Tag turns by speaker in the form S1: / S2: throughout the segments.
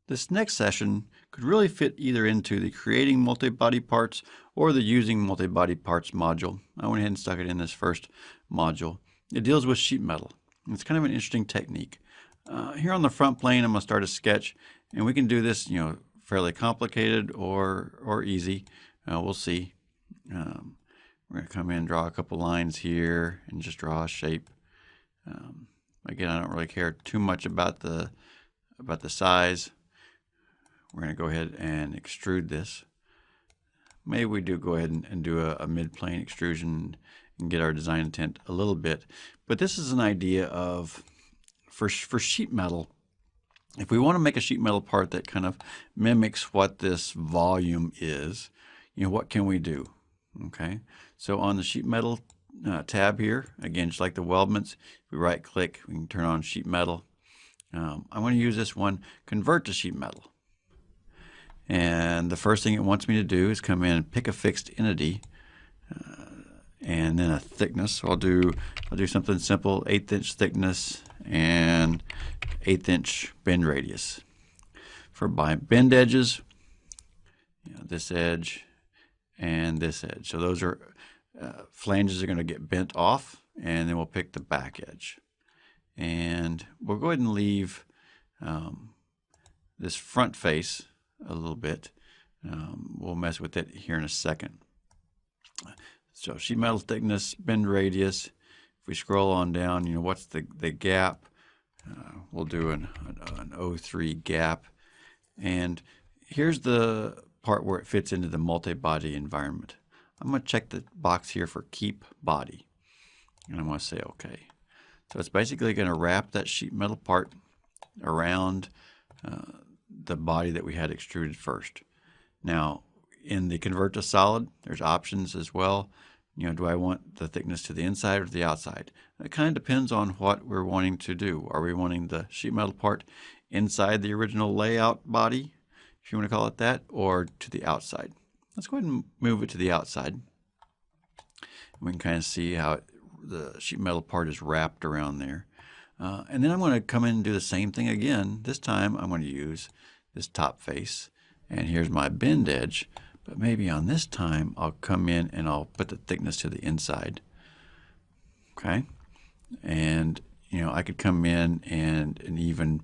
S1: This next session could really fit either into the creating multi-body parts or the using multi-body parts module. I went ahead and stuck it in this first module. It deals with sheet metal. It's kind of an interesting technique. Here on the front plane, I'm going to start a sketch, and we can do this, fairly complicated or easy. We'll see. We're going to come in, draw a couple lines here, and just draw a shape. Again, I don't really care too much about the size. We're going to go ahead and extrude this. Maybe we do go ahead and do a mid-plane extrusion and get our design intent a little bit. But this is an idea of, for sheet metal, if we want to make a sheet metal part that kind of mimics what this volume is, what can we do? Okay, so on the sheet metal tab here, again, just like the weldments, if we right click, we can turn on sheet metal. I want to use this one, convert to sheet metal. And the first thing it wants me to do is come in and pick a fixed entity and then a thickness. So I'll do something simple, 1/8 inch thickness and 1/8 inch bend radius. For bend edges, this edge and this edge. So those are flanges are going to get bent off, and then we'll pick the back edge. And we'll go ahead and leave this front face a little bit. We'll mess with it here in a second. So sheet metal thickness, bend radius. If we scroll on down, what's the gap? We'll do an 0.3 gap. And here's the part where it fits into the multi-body environment. I'm going to check the box here for keep body. And I'm going to say OK. So it's basically going to wrap that sheet metal part around the body that we had extruded first. Now, in the convert to solid, there's options as well. Do I want the thickness to the inside or to the outside? It kind of depends on what we're wanting to do. Are we wanting the sheet metal part inside the original layout body, if you want to call it that, or to the outside? Let's go ahead and move it to the outside. We can kind of see how the sheet metal part is wrapped around there. And then I'm going to come in and do the same thing again. This time I'm going to use this top face, and here's my bend edge. But maybe on this time I'll come in and I'll put the thickness to the inside. Okay, and I could come in and even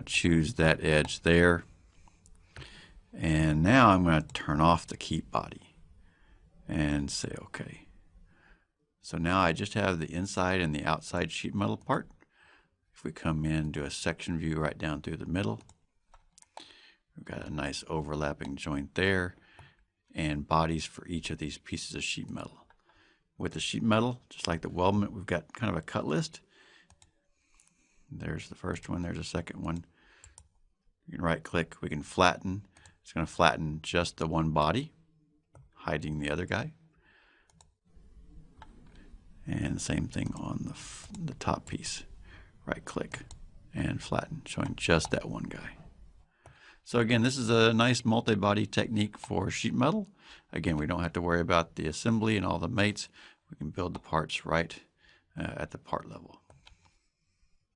S1: choose that edge there. And now I'm going to turn off the keep body and say OK. So now I just have the inside and the outside sheet metal part. If we come in and do a section view right down through the middle, we've got a nice overlapping joint there and bodies for each of these pieces of sheet metal. With the sheet metal, just like the weldment, we've got kind of a cut list. There's the first one, there's a second one. You can right click, we can flatten. It's going to flatten just the one body, hiding the other guy. And the same thing on the top piece. Right click and flatten, showing just that one guy. So again, this is a nice multi-body technique for sheet metal. Again, we don't have to worry about the assembly and all the mates. We can build the parts right at the part level.